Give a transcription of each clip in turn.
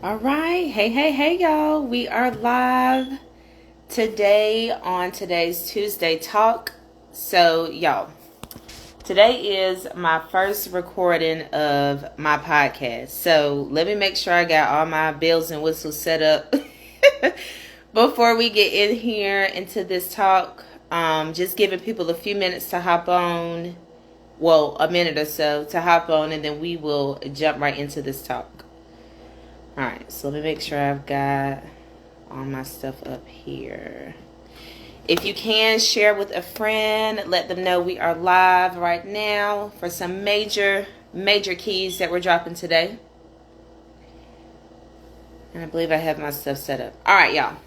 All right. Hey, y'all. We are live today on today's Tuesday Talk. So, y'all, today is my first recording of my podcast. So, let me make sure I got all my bells and whistles set up before we get in here into this talk. Just giving people a few minutes to hop on. Well, a minute or so to hop on, and then we will jump right into this talk. Alright, so let me make sure I've got all my stuff up here. If you can, share with a friend. Let them know we are live right now for some major keys that we're dropping today. And I believe I have my stuff set up. Alright, y'all.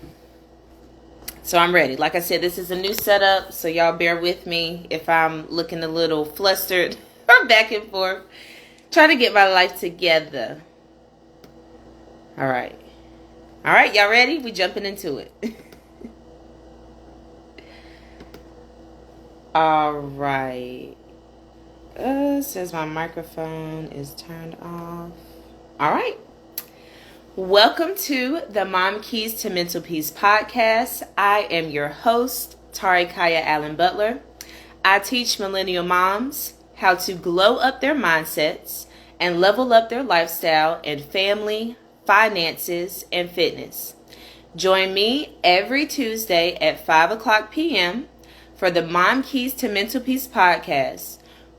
So I'm ready. Like I said, this is a new setup, so y'all bear with me if I'm looking a little flustered or back and forth. Trying to get my life together. All right, y'all ready? We jumping into it. All right. Says my microphone is turned off. All right. Welcome to the Mom Keys to Mental Peace podcast. I am your host, Tari Kaya Allen Butler. I teach millennial moms how to glow up their mindsets and level up their lifestyle and family, finances, and fitness. Join me every Tuesday at 5 o'clock p.m. for the Mom Keys to Mental Peace podcast,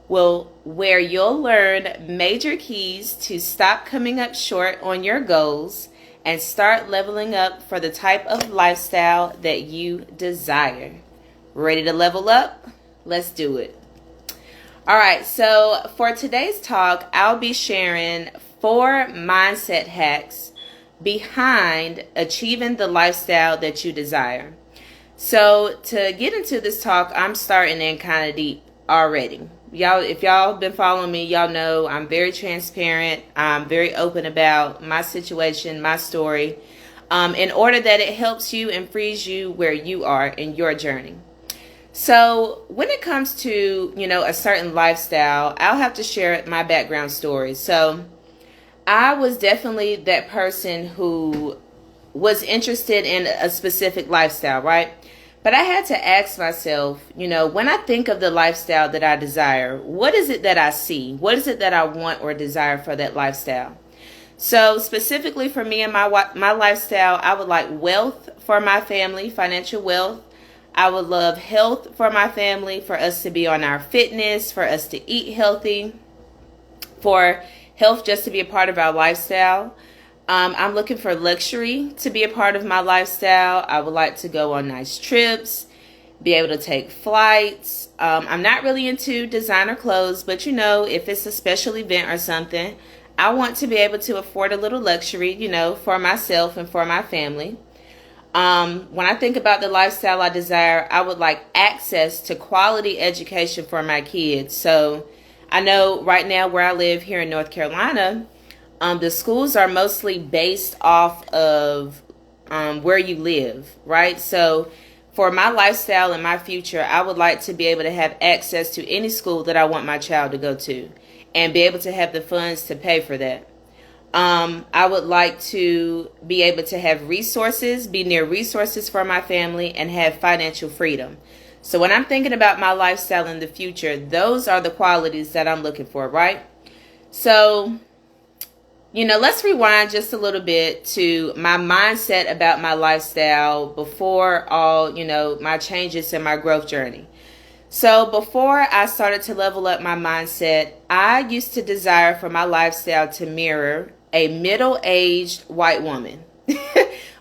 where you'll learn major keys to stop coming up short on your goals and start leveling up for the type of lifestyle that you desire. Ready to level up? Let's do it. All right, so for today's talk, I'll be sharing 4 mindset hacks behind achieving the lifestyle that you desire. So to get into this talk, I'm starting in kind of deep already. Y'all, if y'all been following me, y'all know I'm very transparent. I'm very open about my situation, my story, in order that it helps you and frees you where you are in your journey. So when it comes to, a certain lifestyle, I'll have to share my background story. So I was definitely that person who was interested in a specific lifestyle, right? But I had to ask myself, when I think of the lifestyle that I desire, what is it that I see? What is it that I want or desire for that lifestyle? So specifically for me and my lifestyle, I would like wealth for my family, financial wealth. I would love health for my family, for us to be on our fitness, for us to eat healthy, for health just to be a part of our lifestyle. I'm looking for luxury to be a part of my lifestyle. I would like to go on nice trips, be able to take flights. I'm not really into designer clothes, but if it's a special event or something, I want to be able to afford a little luxury, for myself and for my family. When I think about the lifestyle I desire, I would like access to quality education for my kids. So I know right now where I live here in North Carolina, the schools are mostly based off of where you live, right? So for my lifestyle and my future, I would like to be able to have access to any school that I want my child to go to and be able to have the funds to pay for that. I would like to be able to have resources, be near resources for my family, and have financial freedom. So when I'm thinking about my lifestyle in the future, those are the qualities that I'm looking for, right? So, let's rewind just a little bit to my mindset about my lifestyle before all, my changes in my growth journey. So before I started to level up my mindset, I used to desire for my lifestyle to mirror a middle-aged white woman.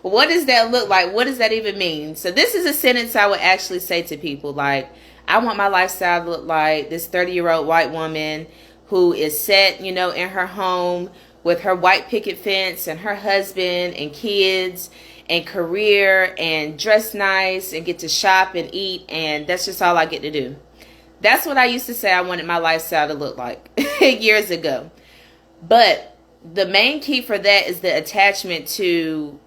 What does that look like? What does that even mean? So this is a sentence I would actually say to people, like, I want my lifestyle to look like this 30-year-old white woman who is set, in her home with her white picket fence and her husband and kids and career and dress nice and get to shop and eat, and that's just all I get to do. That's what I used to say I wanted my lifestyle to look like years ago. But the main key for that is the attachment to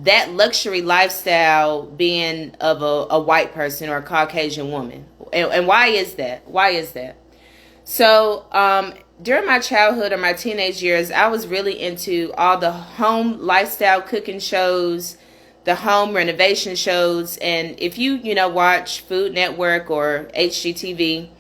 that luxury lifestyle being of a white person or a Caucasian woman. And why is that? So during my childhood or my teenage years, I was really into all the home lifestyle cooking shows, the home renovation shows. And if watch Food Network or HGTV,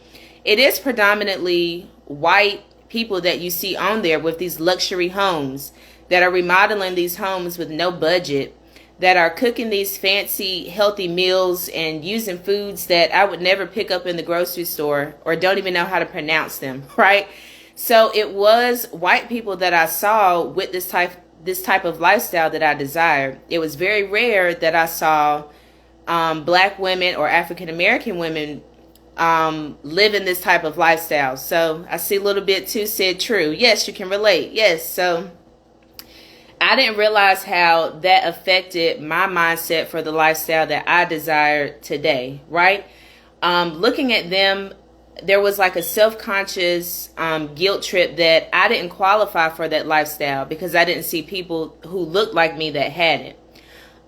it is predominantly white people that you see on there with these luxury homes that are remodeling these homes with no budget, that are cooking these fancy, healthy meals and using foods that I would never pick up in the grocery store or don't even know how to pronounce them, right? So it was white people that I saw with this type of lifestyle that I desired. It was very rare that I saw black women or African American women living this type of lifestyle. So I see a little bit too said true. Yes, you can relate. Yes. So I didn't realize how that affected my mindset for the lifestyle that I desire today, right? Looking at them, there was like a self-conscious guilt trip that I didn't qualify for that lifestyle because I didn't see people who looked like me that had it.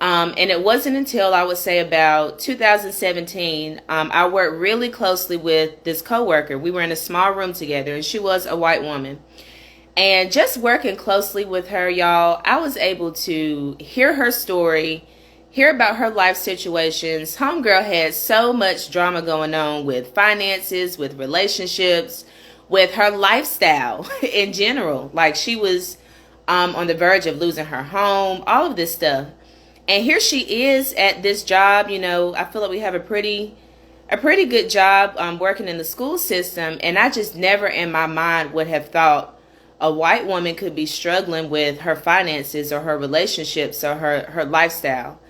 And it wasn't until I would say about 2017, I worked really closely with this coworker. We were in a small room together, and she was a white woman. And just working closely with her, y'all, I was able to hear her story, hear about her life situations. Homegirl had so much drama going on with finances, with relationships, with her lifestyle in general. Like she was on the verge of losing her home, all of this stuff. And here she is at this job. I feel like we have a pretty good job working in the school system. And I just never in my mind would have thought a white woman could be struggling with her finances or her relationships or her lifestyle.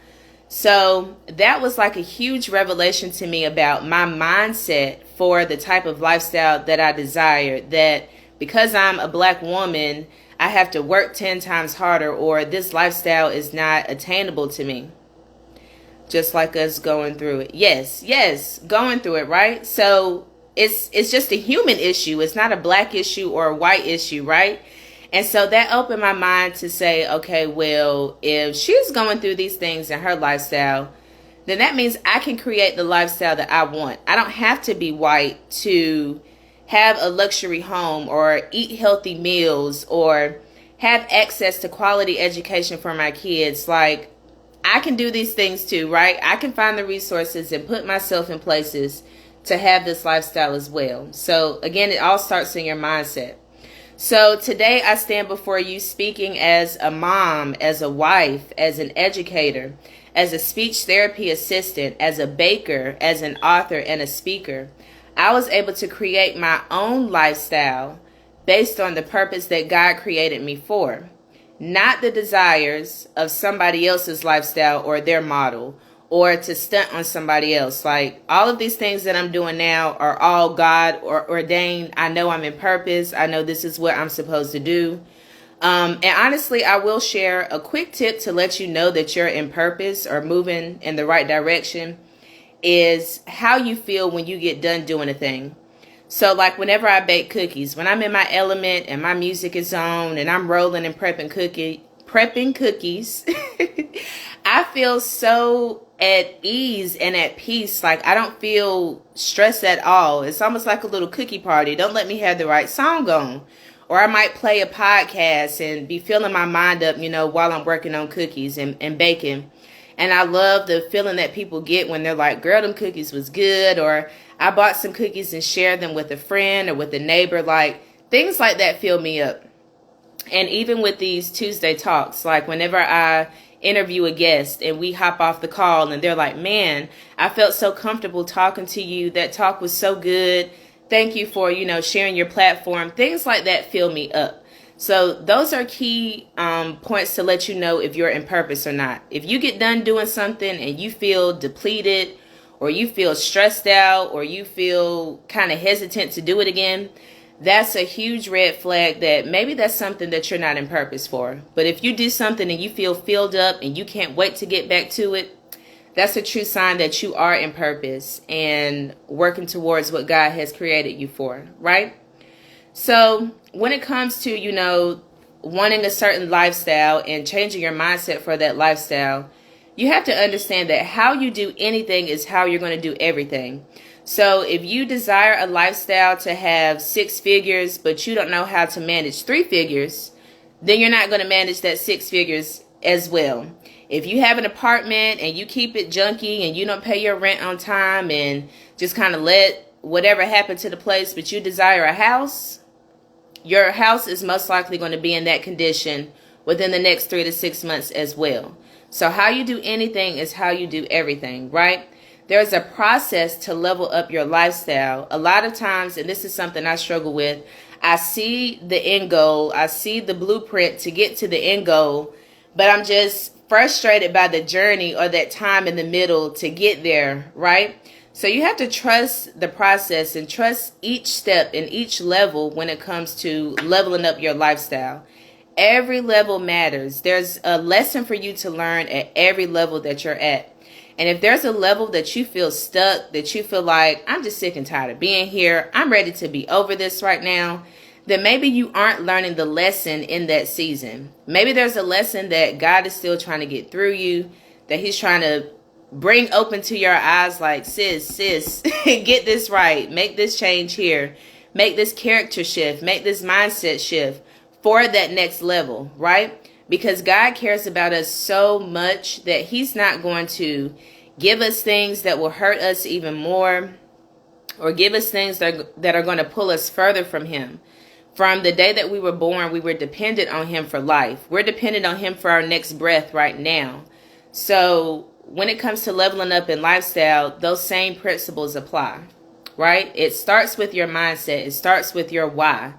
So that was like a huge revelation to me about my mindset for the type of lifestyle that I desired, that because I'm a black woman, I have to work 10 times harder, or this lifestyle is not attainable to me. Just like us going through it. Yes, going through it, right? So it's just a human issue. It's not a black issue or a white issue, right? And so that opened my mind to say, okay, well, if she's going through these things in her lifestyle, then that means I can create the lifestyle that I want. I don't have to be white to have a luxury home or eat healthy meals or have access to quality education for my kids. Like, I can do these things too, right? I can find the resources and put myself in places to have this lifestyle as well. So again, it all starts in your mindset. So today I stand before you speaking as a mom, as a wife, as an educator, as a speech therapy assistant, as a baker, as an author and a speaker. I was able to create my own lifestyle based on the purpose that God created me for, not the desires of somebody else's lifestyle or their model, or to stunt on somebody else. Like, all of these things that I'm doing now are all God ordained. I know I'm in purpose. I know this is what I'm supposed to do. And honestly, I will share a quick tip to let you know that you're in purpose or moving in the right direction is how you feel when you get done doing a thing. So like whenever I bake cookies, when I'm in my element and my music is on and I'm rolling and prepping cookies, I feel so at ease and at peace. Like, I don't feel stressed at all. It's almost like a little cookie party. Don't let me have the right song on. Or I might play a podcast and be filling my mind up, while I'm working on cookies and baking. And I love the feeling that people get when they're like, girl, them cookies was good. Or I bought some cookies and shared them with a friend or with a neighbor. Like, things like that fill me up. And even with these Tuesday talks, like whenever I interview a guest and we hop off the call and they're like, man, I felt so comfortable talking to you. That talk was so good. Thank you for, sharing your platform. Things like that fill me up. So those are key points to let you know if you're in purpose or not. If you get done doing something and you feel depleted or you feel stressed out or you feel kind of hesitant to do it again, that's a huge red flag that maybe that's something that you're not in purpose for. But if you do something and you feel filled up and you can't wait to get back to it, that's a true sign that you are in purpose and working towards what God has created you for, right? So when it comes to, wanting a certain lifestyle and changing your mindset for that lifestyle, you have to understand that how you do anything is how you're going to do everything. So if you desire a lifestyle to have 6 figures, but you don't know how to manage 3 figures, then you're not going to manage that 6 figures as well. If you have an apartment and you keep it junky and you don't pay your rent on time and just kind of let whatever happen to the place, but you desire a house, your house is most likely going to be in that condition within the next 3 to 6 months as well. So how you do anything is how you do everything, right? There's a process to level up your lifestyle. A lot of times, and this is something I struggle with, I see the end goal, I see the blueprint to get to the end goal, but I'm just frustrated by the journey or that time in the middle to get there, right? So you have to trust the process and trust each step and each level when it comes to leveling up your lifestyle. Every level matters. There's a lesson for you to learn at every level that you're at. And if there's a level that you feel stuck, that you feel like, I'm just sick and tired of being here, I'm ready to be over this right now, then maybe you aren't learning the lesson in that season. Maybe there's a lesson that God is still trying to get through you, that he's trying to bring open to your eyes like, sis, get this right. Make this change here. Make this character shift. Make this mindset shift for that next level, right? Because God cares about us so much that he's not going to give us things that will hurt us even more or give us things that are going to pull us further from him. From the day that we were born, we were dependent on him for life. We're dependent on him for our next breath right now. So when it comes to leveling up in lifestyle, those same principles apply, right? It starts with your mindset. It starts with your why.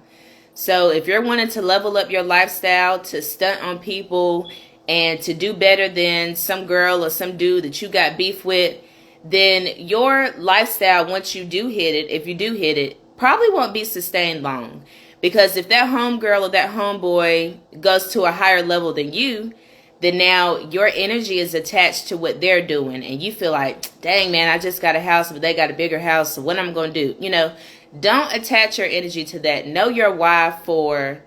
So if you're wanting to level up your lifestyle, to stunt on people and to do better than some girl or some dude that you got beef with, then your lifestyle, once you do hit it, if you do hit it, probably won't be sustained long. Because if that homegirl or that homeboy goes to a higher level than you, then now your energy is attached to what they're doing. And you feel like, dang, man, I just got a house, but they got a bigger house. So what am I going to do? You know, don't attach your energy to that. Know your why for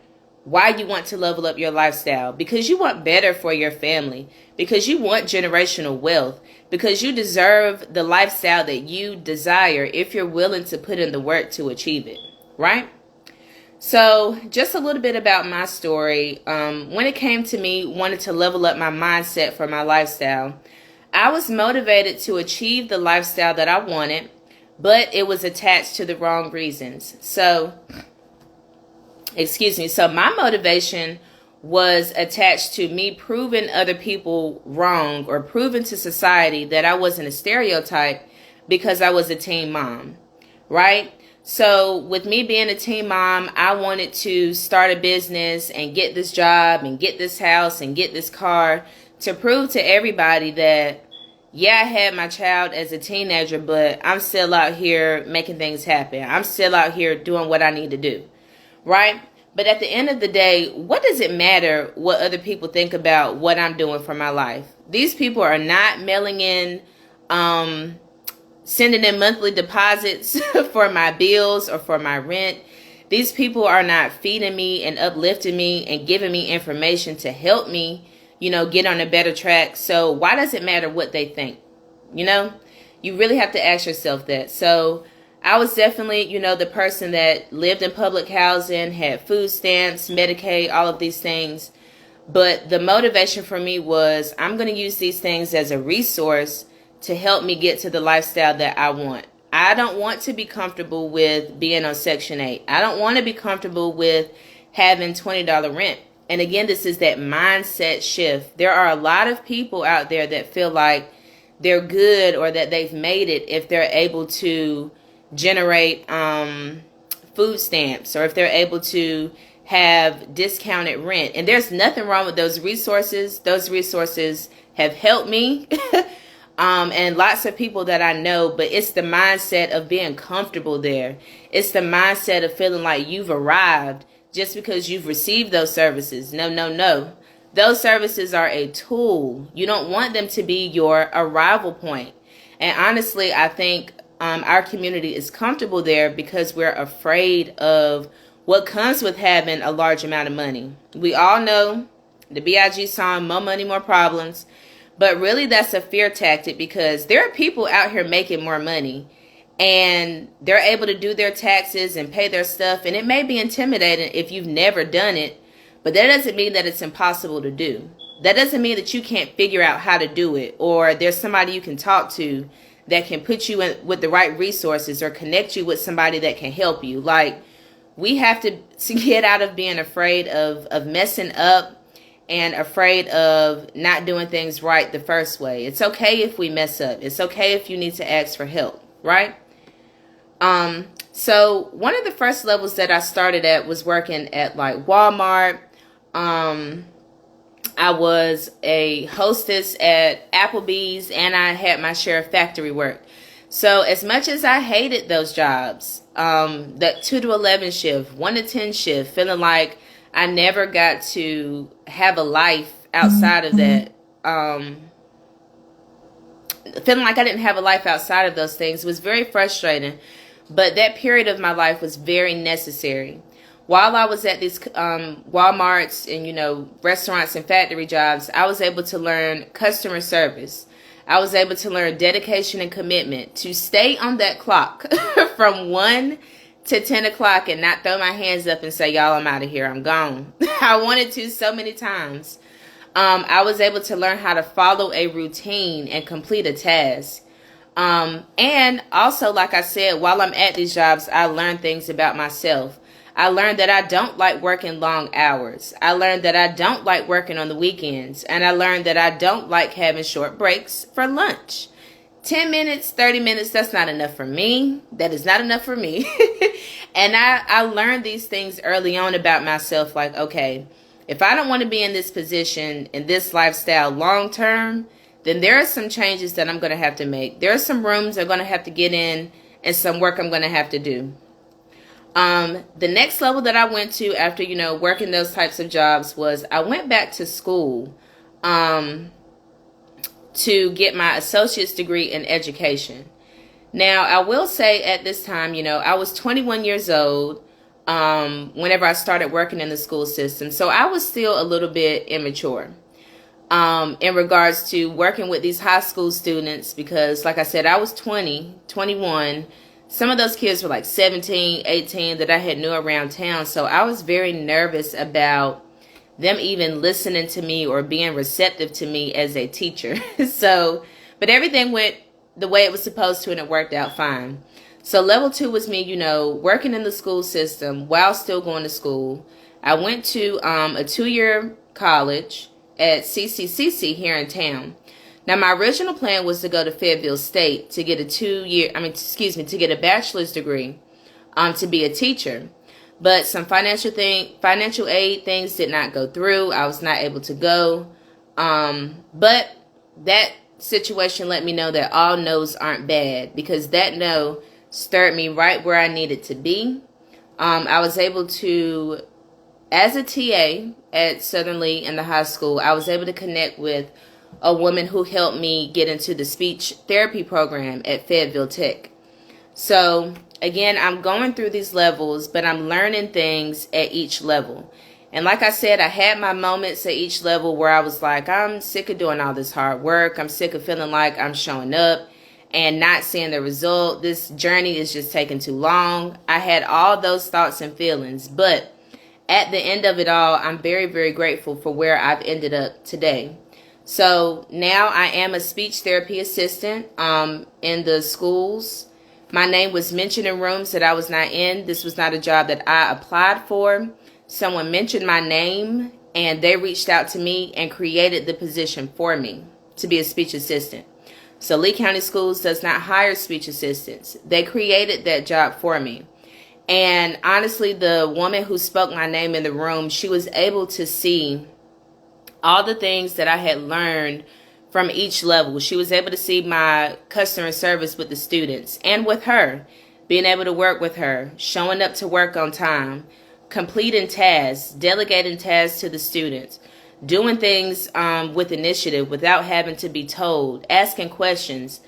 why you want to level up your lifestyle. Because you want better for your family. Because you want generational wealth. Because you deserve the lifestyle that you desire if you're willing to put in the work to achieve it. Right? So just a little bit about my story. When it came to me wanting to level up my mindset for my lifestyle, I was motivated to achieve the lifestyle that I wanted, but it was attached to the wrong reasons. So my motivation was attached to me proving other people wrong or proving to society that I wasn't a stereotype because I was a teen mom, right? So with me being a teen mom, I wanted to start a business and get this job and get this house and get this car to prove to everybody that, yeah, I had my child as a teenager, but I'm still out here making things happen. I'm still out here doing what I need to do, right? But at the end of the day, what does it matter what other people think about what I'm doing for my life? These people are not mailing in, sending in monthly deposits for my bills or for my rent. These people are not feeding me and uplifting me and giving me information to help me, get on a better track. So why does it matter what they think? You really have to ask yourself that. So I was definitely, the person that lived in public housing, had food stamps, Medicaid, all of these things. But the motivation for me was I'm going to use these things as a resource to help me get to the lifestyle that I want. I don't want to be comfortable with being on Section 8. I don't want to be comfortable with having $20 rent. And again, this is that mindset shift. There are a lot of people out there that feel like they're good or that they've made it if they're able to generate food stamps or if they're able to have discounted rent. And there's nothing wrong with those resources. Those resources have helped me. And lots of people that I know, but it's the mindset of being comfortable there. It's the mindset of feeling like you've arrived just because you've received those services. No. Those services are a tool. You don't want them to be your arrival point. And honestly, I think our community is comfortable there because we're afraid of what comes with having a large amount of money. We all know the B.I.G. song, More Money, More Problems. But really, that's a fear tactic because there are people out here making more money and they're able to do their taxes and pay their stuff. And it may be intimidating if you've never done it, but that doesn't mean that it's impossible to do. That doesn't mean that you can't figure out how to do it, or there's somebody you can talk to that can put you in with the right resources or connect you with somebody that can help you. Like, we have to get out of being afraid of messing up and afraid of not doing things right the first way. It's okay if we mess up. It's okay if you need to ask for help, right? So one of the first levels that I started at was working at like Walmart. I was a hostess at Applebee's, and I had my share of factory work. So as much as I hated those jobs, that 2 to 11 shift, 1 to 10 shift, feeling like I never got to have a life outside of that, feeling like I didn't have a life outside of those things, was very frustrating. But that period of my life was very necessary. While I was at these Walmarts and, restaurants and factory jobs, I was able to learn customer service. I was able to learn dedication and commitment to stay on that clock from 1 to 10 o'clock and not throw my hands up and say, y'all, I'm out of here, I'm gone. I wanted to so many times. I was able to learn how to follow a routine and complete a task. And also, like I said, while I'm at these jobs, I learned things about myself. I learned that I don't like working long hours. I learned that I don't like working on the weekends. And I learned that I don't like having short breaks for lunch. 10 minutes, 30 minutes, that's not enough for me. That is not enough for me. And I learned these things early on about myself. Like, okay, if I don't want to be in this position, in this lifestyle long term, then there are some changes that I'm going to have to make. There are some rooms I'm going to have to get in and some work I'm going to have to do. The next level that I went to after, working those types of jobs was I went back to school to get my associate's degree in education. Now, I will say at this time, I was 21 years old whenever I started working in the school system. So I was still a little bit immature in regards to working with these high school students because, like I said, I was 20, 21. Some of those kids were like 17, 18 that I had knew around town. So I was very nervous about them even listening to me or being receptive to me as a teacher. But everything went the way it was supposed to, and it worked out fine. So level 2 was me, working in the school system while still going to school. I went to a 2-year college at CCCC here in town. Now, my original plan was to go to Fayetteville State to get to get a bachelor's degree, to be a teacher. But some financial aid things did not go through. I was not able to go. But that situation let me know that all no's aren't bad, because that no stirred me right where I needed to be. I was able to, as a TA at Southern Lee in the high school, I was able to connect with a woman who helped me get into the speech therapy program at Fayetteville Tech. So again, I'm going through these levels, but I'm learning things at each level. And like I said, I had my moments at each level where I was like, I'm sick of doing all this hard work. I'm sick of feeling like I'm showing up and not seeing the result. This journey is just taking too long. I had all those thoughts and feelings, but at the end of it all, I'm very, very grateful for where I've ended up today. So now I am a speech therapy assistant in the schools. My name was mentioned in rooms that I was not in. This was not a job that I applied for. Someone mentioned my name and they reached out to me and created the position for me to be a speech assistant. So Lee County Schools does not hire speech assistants. They created that job for me. And honestly, the woman who spoke my name in the room, she was able to see all the things that I had learned from each level. She was able to see my customer service with the students and with her, being able to work with her, showing up to work on time, completing tasks, delegating tasks to the students, doing things with initiative without having to be told, asking questions.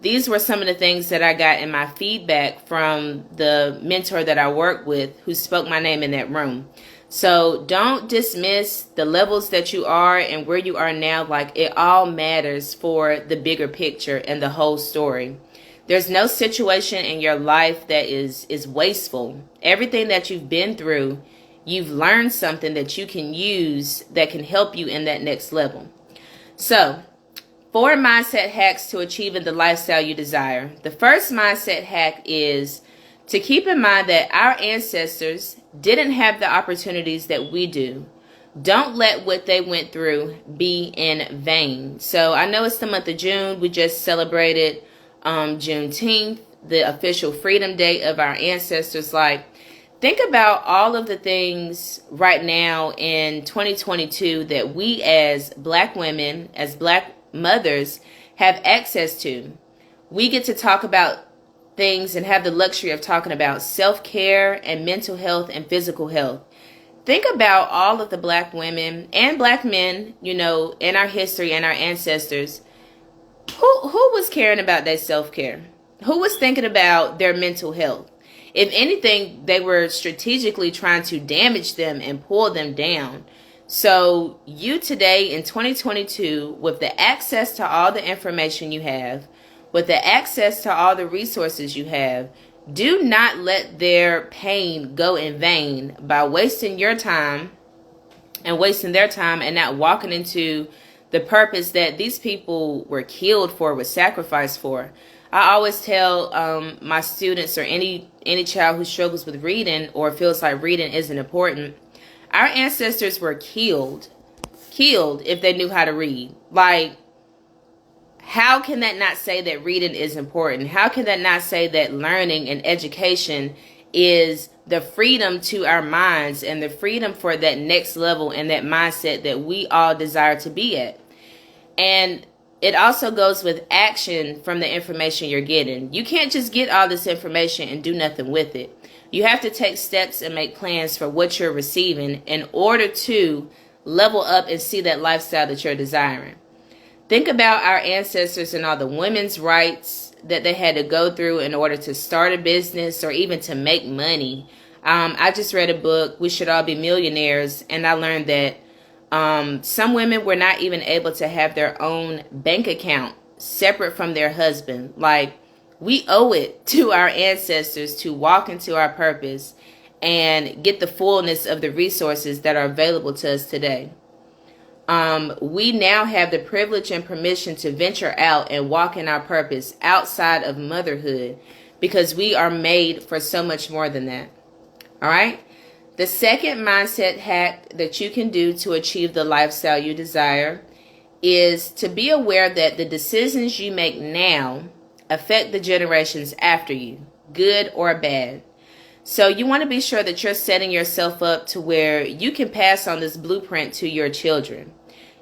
These were some of the things that I got in my feedback from the mentor that I worked with who spoke my name in that room. So don't dismiss the levels that you are and where you are now. Like, it all matters for the bigger picture and the whole story. There's no situation in your life that is wasteful. Everything that you've been through, you've learned something that you can use that can help you in that next level. So, 4 mindset hacks to achieving the lifestyle you desire. The first mindset hack is to keep in mind that our ancestors didn't have the opportunities that we do. Don't let what they went through be in vain. So I know it's the month of June. We just celebrated Juneteenth, the official freedom day of our ancestors. Like, think about all of the things right now in 2022 that we as Black women, as Black mothers, have access to. We get to talk about things and have the luxury of talking about self-care and mental health and physical health. Think about all of the Black women and Black men, you know, in our history and our ancestors. Who was caring about their self-care? Who was thinking about their mental health? If anything, they were strategically trying to damage them and pull them down. So you today in 2022, with the access to all the information you have, with the access to all the resources you have, do not let their pain go in vain by wasting your time and wasting their time and not walking into the purpose that these people were killed for, was sacrificed for. I always tell my students, or any child who struggles with reading or feels like reading isn't important, our ancestors were killed if they knew how to read. Like, how can that not say that reading is important? How can that not say that learning and education is the freedom to our minds and the freedom for that next level and that mindset that we all desire to be at? And it also goes with action from the information you're getting. You can't just get all this information and do nothing with it. You have to take steps and make plans for what you're receiving in order to level up and see that lifestyle that you're desiring. Think about our ancestors and all the women's rights that they had to go through in order to start a business or even to make money. I just read a book, We Should All Be Millionaires, and I learned that some women were not even able to have their own bank account separate from their husband. Like, we owe it to our ancestors to walk into our purpose and get the fullness of the resources that are available to us today. We now have the privilege and permission to venture out and walk in our purpose outside of motherhood, because we are made for so much more than that. All right. The second mindset hack that you can do to achieve the lifestyle you desire is to be aware that the decisions you make now affect the generations after you, good or bad. So you want to be sure that you're setting yourself up to where you can pass on this blueprint to your children.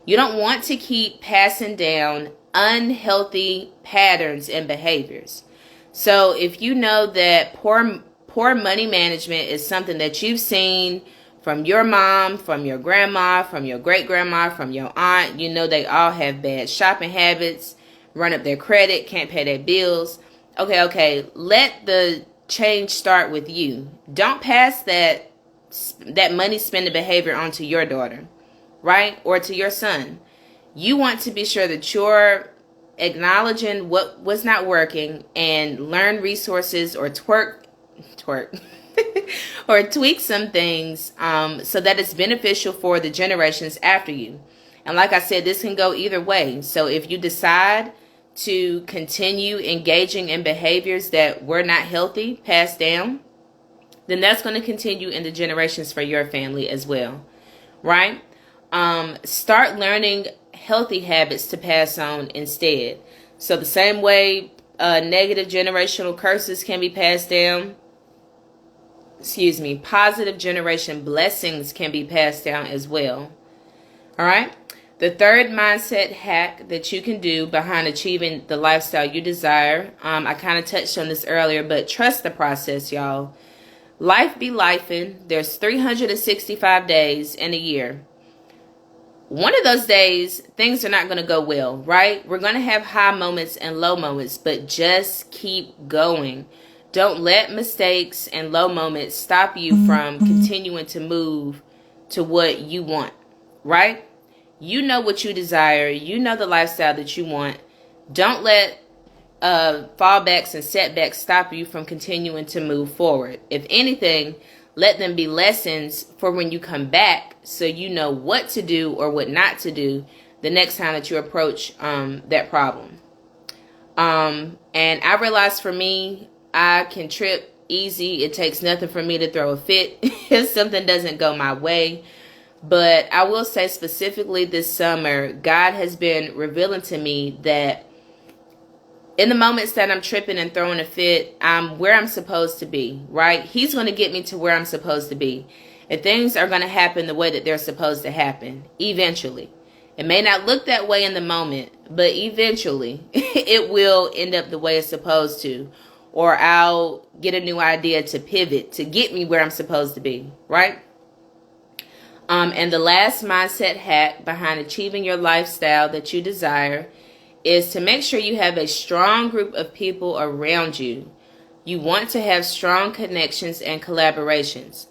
You don't want to keep passing down unhealthy patterns and behaviors. So if you know that poor money management is something that you've seen from your mom, from your grandma, from your great-grandma, from your aunt, you know they all have bad shopping habits, run up their credit, can't pay their bills. Okay, let the change start with you. Don't pass that money spending behavior onto your daughter, right? Or to your son. You want to be sure that you're acknowledging what was not working and learn resources or twerk or tweak some things so that it's beneficial for the generations after you. And like I said, this can go either way. So if you decide to continue engaging in behaviors that were not healthy, passed down, then that's going to continue in the generations for your family as well, right? Start learning healthy habits to pass on instead. So the same way negative generational curses can be passed down, positive generation blessings can be passed down as well. All right. The third mindset hack that you can do behind achieving the lifestyle you desire, I kind of touched on this earlier, but trust the process, y'all. Life be lifing. There's 365 days in a year. One of those days, things are not going to go well, right? We're going to have high moments and low moments, but just keep going. Don't let mistakes and low moments stop you from continuing to move to what you want, right? You know what you desire. You know the lifestyle that you want. Don't let fallbacks and setbacks stop you from continuing to move forward. If anything, let them be lessons for when you come back so you know what to do or what not to do the next time that you approach that problem. And I realized for me, I can trip easy. It takes nothing for me to throw a fit if something doesn't go my way. But I will say specifically this summer, God has been revealing to me that in the moments that I'm tripping and throwing a fit, I'm where I'm supposed to be, right? He's going to get me to where I'm supposed to be. And things are going to happen the way that they're supposed to happen, eventually. It may not look that way in the moment, but eventually it will end up the way it's supposed to. Or I'll get a new idea to pivot to get me where I'm supposed to be, right? And the last mindset hack behind achieving your lifestyle that you desire is to make sure you have a strong group of people around you. You want to have strong connections and collaborations.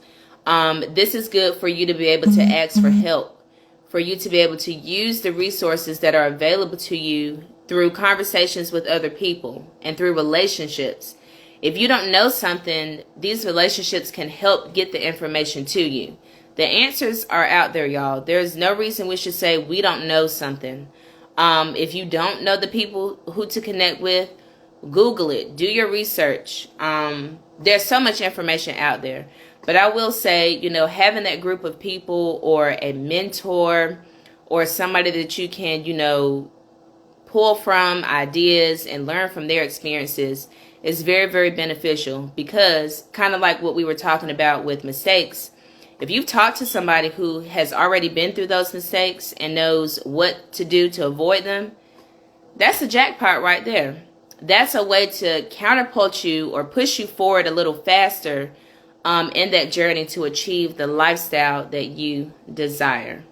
This is good for you to be able to ask for help, for you to be able to use the resources that are available to you through conversations with other people and through relationships. If you don't know something, these relationships can help get the information to you. The answers are out there, y'all. There's no reason we should say we don't know something. If you don't know the people who to connect with, Google it. Do your research. There's so much information out there. But I will say, having that group of people or a mentor or somebody that you can, pull from ideas and learn from their experiences is very, very beneficial, because kind of like what we were talking about with mistakes, if you've talked to somebody who has already been through those mistakes and knows what to do to avoid them, that's a jackpot right there. That's a way to counterpult you or push you forward a little faster in that journey to achieve the lifestyle that you desire.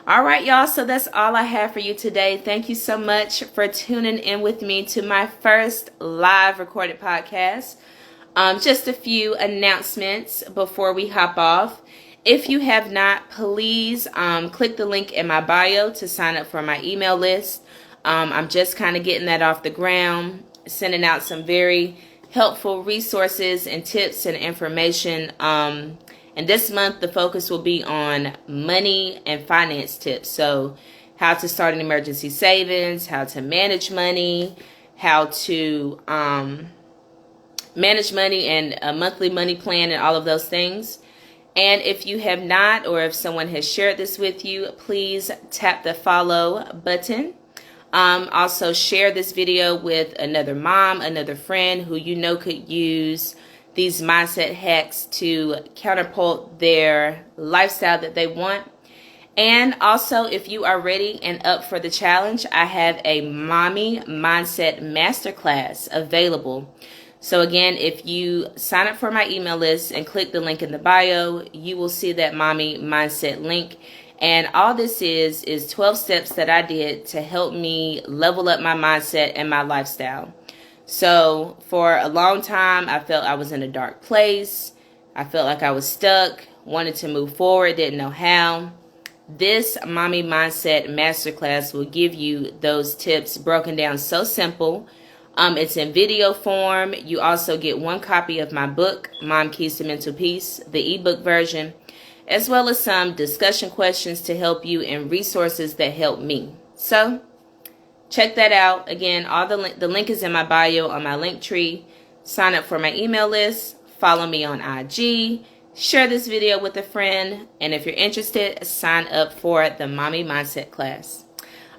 All right, y'all. So that's all I have for you today. Thank you so much for tuning in with me to my first live recorded podcast. Just a few announcements before we hop off. If you have not, please click the link in my bio to sign up for my email list. I'm just kind of getting that off the ground, sending out some very helpful resources and tips and information. And this month, the focus will be on money and finance tips. So how to start an emergency savings, how to manage money, how to manage money and a monthly money plan and all of those things. And if you have not, or if someone has shared this with you, please tap the follow button. Also share this video with another mom, another friend who could use these mindset hacks to counterpult their lifestyle that they want. And also, if you are ready and up for the challenge, I have a Mommy Mindset Masterclass available. So again, if you sign up for my email list and click the link in the bio, you will see that Mommy Mindset link. And all this is 12 steps that I did to help me level up my mindset and my lifestyle. So for a long time, I felt I was in a dark place. I felt like I was stuck, wanted to move forward, didn't know how. This Mommy Mindset Masterclass will give you those tips broken down so simple. It's in video form. You also get one copy of my book, Mom Keys to Mental Peace, the ebook version, as well as some discussion questions to help you and resources that help me. So check that out. Again, the link is in my bio on my link tree. Sign up for my email list. Follow me on IG. Share this video with a friend. And if you're interested, sign up for the Mommy Mindset class.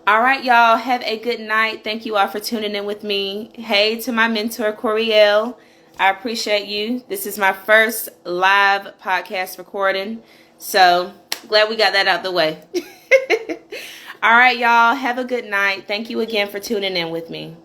All right, y'all. Have a good night. Thank you all for tuning in with me. Hey to my mentor, Coriel. I appreciate you. This is my first live podcast recording. So glad we got that out the way. All right, y'all. Have a good night. Thank you again for tuning in with me.